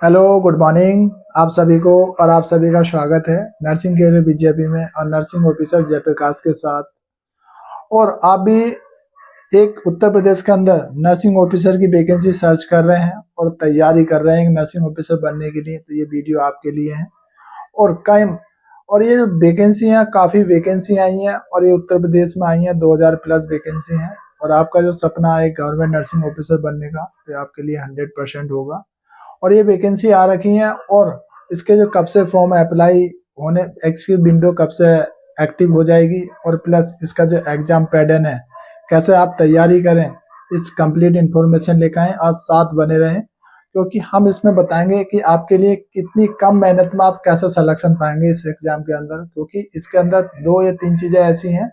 Hello, good morning आप सभी को। और आप सभी का स्वागत है नर्सिंग कैरियर बीजेपी में और नर्सिंग ऑफिसर जयप्रकाश के साथ। और आप भी एक उत्तर प्रदेश के अंदर नर्सिंग ऑफिसर की वैकेंसी सर्च कर रहे हैं और तैयारी कर रहे हैं नर्सिंग ऑफिसर बनने के लिए, तो ये वीडियो आपके लिए है। और कई और ये वैकेंसियाँ काफ़ी वैकेंसी आई हैं और ये उत्तर प्रदेश में आई हैं, 2000 प्लस वैकेंसी हैं। और आपका जो सपना है गवर्नमेंट नर्सिंग ऑफिसर बनने का, तो ये आपके लिए 100% होगा। और ये वैकेंसी आ रखी हैं और इसके जो कब से फॉर्म अप्लाई होने, इसकी विंडो कब से एक्टिव हो जाएगी, और प्लस इसका जो एग्जाम पैटर्न है, कैसे आप तैयारी करें, इस कंप्लीट इन्फॉर्मेशन लेकर आएँ। आज साथ बने रहें, क्योंकि हम इसमें बताएंगे कि आपके लिए कितनी कम मेहनत में आप कैसे सिलेक्शन पाएंगे इस एग्जाम के अंदर। क्योंकि इसके अंदर 2 या 3 चीज़ें ऐसी हैं,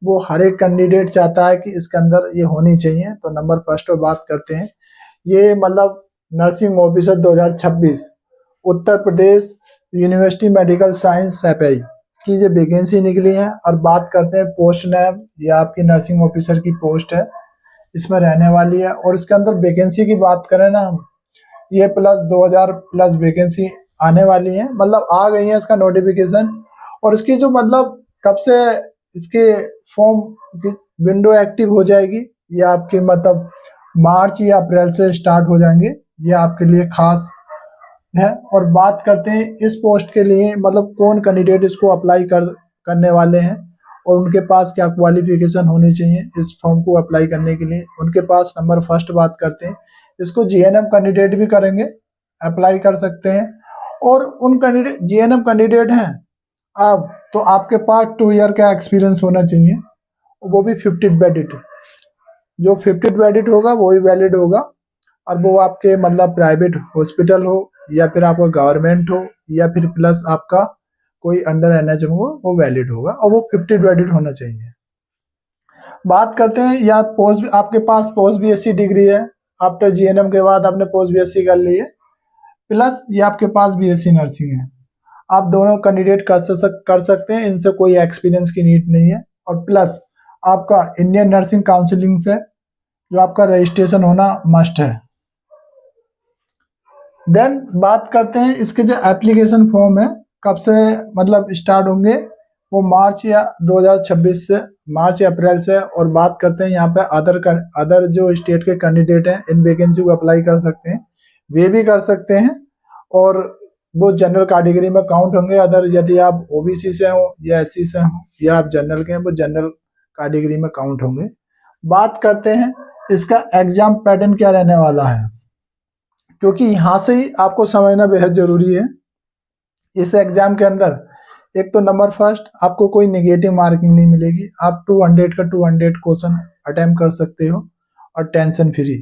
वो हर एक कैंडिडेट चाहता है कि इसके अंदर ये होनी चाहिए। तो नंबर फर्स्ट पर बात करते हैं। ये मतलब nursing officer 2026 Uttar Pradesh university medical science सैपई की जो वैकेंसी निकली है। और बात करते हैं पोस्ट नेम, ये आपकी नर्सिंग ऑफिसर की पोस्ट है, इसमें रहने वाली है। और इसके अंदर वैकेंसी की बात करें ना हम, ये प्लस 2000 प्लस वैकेंसी आने वाली है, मतलब आ गई है इसका नोटिफिकेशन। और इसकी जो मतलब कब से इसके फॉर्म की विंडो एक्टिव हो जाएगी, ये आपकी मतलब मार्च या अप्रैल से स्टार्ट हो जाएंगे, ये आपके लिए खास है। और बात करते हैं इस पोस्ट के लिए मतलब कौन कैंडिडेट इसको अप्लाई करने वाले हैं और उनके पास क्या क्वालिफिकेशन होनी चाहिए इस फॉर्म को अप्लाई करने के लिए। उनके पास नंबर फर्स्ट बात करते हैं, इसको जीएनएम कैंडिडेट भी करेंगे, अप्लाई कर सकते हैं। और उन कैंडिडेट जीएनएम कैंडिडेट हैं अब, तो आपके पास 2 ईयर का एक्सपीरियंस होना चाहिए, वो भी 50 क्रेडिट। जो 50 क्रेडिट होगा वो ही वैलिड होगा। और वो आपके मतलब प्राइवेट हॉस्पिटल हो या फिर आपका गवर्नमेंट हो या फिर प्लस आपका कोई अंडर एनएचएम हो, वो वैलिड होगा और वो 50 क्रेडिट होना चाहिए। बात करते हैं या पोस्ट, आपके पास पोस्ट बीएससी डिग्री है, आफ्टर जीएनएम के बाद आपने पोस्ट बीएससी कर ली है, प्लस ये आपके पास बीएससी नर्सिंग है, आप दोनों कैंडिडेट कर सकते हैं, इनसे कोई एक्सपीरियंस की नीड नहीं है। और प्लस आपका इंडियन नर्सिंग काउंसिलिंग से जो आपका रजिस्ट्रेशन होना मस्ट है। देन बात करते हैं इसके जो एप्लीकेशन फॉर्म है कब से मतलब स्टार्ट होंगे, वो मार्च या 2026 से, मार्च या अप्रैल से। और बात करते हैं यहाँ पे अदर जो स्टेट के कैंडिडेट हैं इन वैकेंसी को अप्लाई कर सकते हैं, वे भी कर सकते हैं। और वो जनरल कैटेगरी में काउंट होंगे। अदर यदि आप ओबीसी से हो या एससी से हो या आप जनरल के हैं, वो जनरल कैटेगरी में काउंट होंगे। बात करते हैं इसका एग्जाम पैटर्न क्या रहने वाला है, क्योंकि यहाँ से ही आपको समझना बेहद जरूरी है। इस एग्जाम के अंदर एक तो नंबर फर्स्ट आपको कोई नेगेटिव मार्किंग नहीं मिलेगी, आप 200 का 200 क्वेश्चन अटेम्प्ट कर सकते हो और टेंशन फ्री।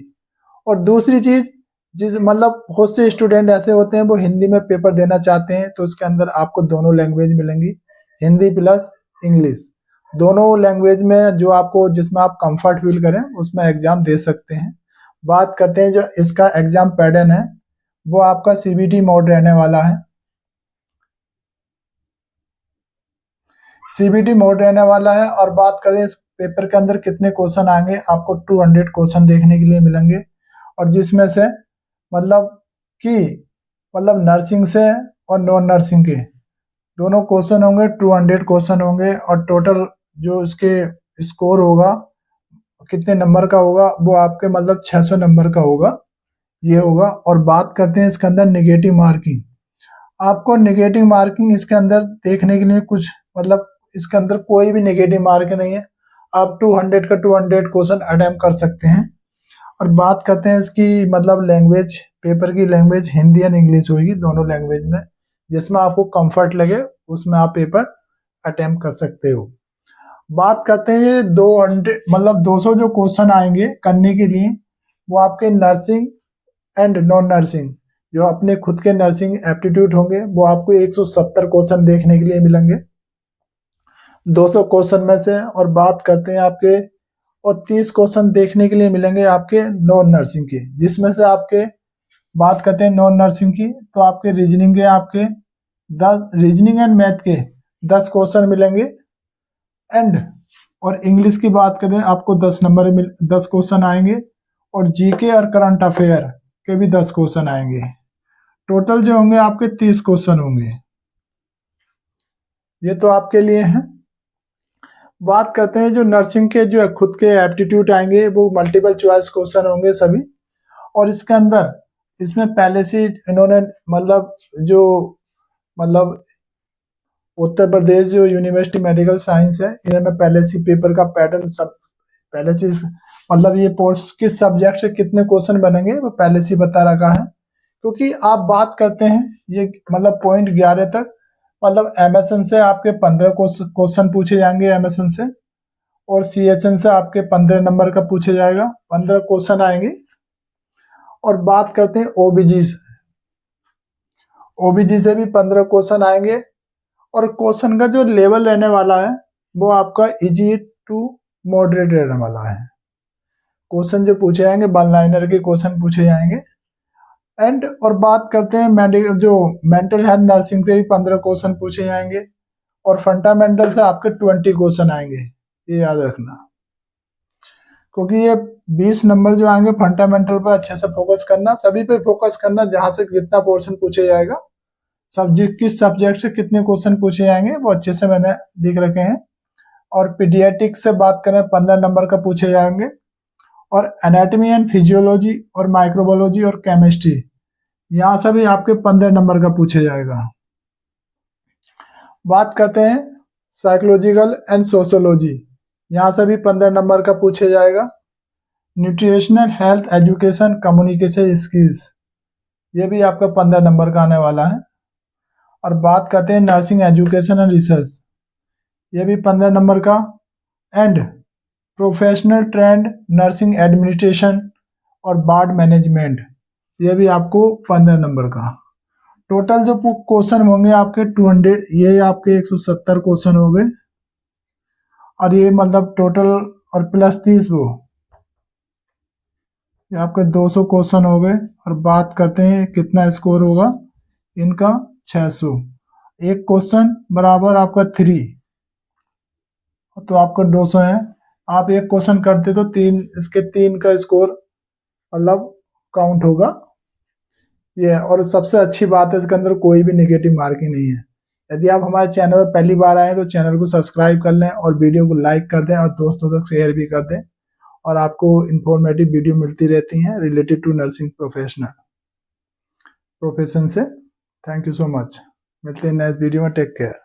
और दूसरी चीज, जिस मतलब बहुत से स्टूडेंट ऐसे होते हैं वो हिंदी में पेपर देना चाहते हैं, तो इसके अंदर आपको दोनों लैंग्वेज मिलेंगी, हिंदी प्लस इंग्लिश। दोनों लैंग्वेज में जो आपको जिसमें आप कंफर्ट फील करें उसमें एग्जाम दे सकते हैं। बात करते हैं जो इसका एग्जाम पैटर्न है, वो आपका सीबीटी मोड रहने वाला है। सीबीटी मोड रहने वाला है। और बात करें इस पेपर के अंदर कितने क्वेश्चन आएंगे, आपको 200 क्वेश्चन देखने के लिए मिलेंगे। और जिसमें से मतलब कि मतलब नर्सिंग से और नॉन नर्सिंग के दोनों क्वेश्चन होंगे, 200 क्वेश्चन होंगे। और टोटल जो इसके स्कोर होगा कितने नंबर का होगा, वो आपके मतलब 600 नंबर का होगा, ये होगा। और बात करते हैं इसके अंदर नेगेटिव मार्किंग, आपको नेगेटिव मार्किंग इसके अंदर देखने के लिए कुछ मतलब इसके अंदर कोई भी नेगेटिव मार्क नहीं है, आप 200 का 200 क्वेश्चन अटेम्प्ट कर सकते हैं। और बात करते हैं इसकी मतलब लैंग्वेज, पेपर की लैंग्वेज हिंदी एंड इंग्लिश होगी, दोनों लैंग्वेज में, जिसमें आपको कंफर्ट लगे उसमें आप पेपर अटेम्प्ट कर सकते हो। बात करते हैं 200 मतलब 200 जो क्वेश्चन आएंगे करने के लिए, वो आपके नर्सिंग एंड नॉन नर्सिंग जो अपने खुद के नर्सिंग एप्टीट्यूड होंगे, वो आपको 170 क्वेश्चन देखने के लिए मिलेंगे 200 क्वेश्चन में से। और बात करते हैं आपके, और 30 क्वेश्चन देखने के लिए मिलेंगे आपके नॉन नर्सिंग के, जिसमें से आपके बात करते हैं नॉन नर्सिंग की, तो आपके रीजनिंग के आपके 10 रीजनिंग एंड मैथ के 10 क्वेश्चन मिलेंगे। एंड और इंग्लिश की बात करें आपको 10 क्वेश्चन आएंगे। और जीके और करंट अफेयर के भी 10 क्वेश्चन आएंगे। टोटल जो होंगे आपके 30 क्वेश्चन होंगे। ये तो आपके लिए हैं। बात करते हैं जो नर्सिंग के जो खुद के एप्टीट्यूड आएंगे, वो मल्टीपल चॉइस क्वेश्चन होंगे सभी। और इसके अंदर इसमें पहले से इन्होंने जो मतलब उत्तर प्रदेश जो यूनिवर्सिटी मेडिकल साइंस है, इन्होंने पहले से पेपर का पैटर्न सब पहले से ये पोस्ट किस सब्जेक्ट से कितने क्वेश्चन बनेंगे वो पहले से बता रखा है। क्योंकि आप बात करते हैं ये पॉइंट 11 तक एमएसएन से आपके 15 क्वेश्चन पूछे जाएंगे एमएसएन से, और सीएचएन से आपके 15 नंबर का पूछे जाएगा, 15 क्वेश्चन आएंगे। और बात करते हैं ओबीजी से, ओबीजी से भी 15 क्वेश्चन आएंगे। और क्वेश्चन का जो लेवल रहने वाला है वो आपका इजी टू मॉडरेट रहने वाला है। क्वेश्चन जो पूछे जाएंगे वन लाइनर के क्वेश्चन पूछे जाएंगे। एंड और बात करते हैं मेंटल हेल्थ नर्सिंग से भी 15 क्वेश्चन पूछे जाएंगे, और फंडामेंटल से आपके 20 क्वेश्चन आएंगे, ये याद रखना। क्योंकि ये 20 नंबर जो आएंगे फंडामेंटल पर अच्छे से फोकस करना, सभी पे फोकस करना, जहां से जितना पोर्शन पूछे जाएगा, सब्जेक्ट किस सब्जेक्ट से कितने क्वेश्चन पूछे जाएंगे वो अच्छे से मैंने लिख रखे हैं। और पीडियाट्रिक से बात करें 15 नंबर का पूछे जाएंगे, और एनाटॉमी एंड फिजियोलॉजी और माइक्रोबायोलॉजी और केमिस्ट्री यहाँ से भी आपके 15 नंबर का पूछे जाएगा। बात करते हैं साइकोलॉजिकल एंड सोशियोलॉजी, यहाँ से भी 15 नंबर का पूछे जाएगा। Nutritional health education communication skills, ये भी आपका 15 नंबर का आने वाला है। और बात करते हैं नर्सिंग एजुकेशन एंड रिसर्च, ये भी 15 नंबर का। And professional trend nursing administration और वार्ड मैनेजमेंट, ये भी आपको 15 नंबर का। टोटल जो क्वेश्चन होंगे आपके 200, ये आपके 170 क्वेश्चन हो गए। और ये टोटल और प्लस 30 वो, ये आपके 200 क्वेश्चन हो गए। और बात करते हैं कितना स्कोर होगा इनका, 600। एक क्वेश्चन बराबर आपका 3, तो आपका 200 है। आप एक क्वेश्चन करते तो इसके 3 का स्कोर काउंट होगा ये। और सबसे अच्छी बात है इसके अंदर कोई भी नेगेटिव मार्किंग नहीं है। यदि आप हमारे चैनल पर पहली बार आए तो चैनल को सब्सक्राइब कर लें, और वीडियो को लाइक कर दें, और दोस्तों तक शेयर भी कर दें। और आपको इंफॉर्मेटिव वीडियो मिलती रहती हैं रिलेटेड टू नर्सिंग प्रोफेशन से। Thank you so much. मिलते हैं नेक्स्ट वीडियो में। Take care.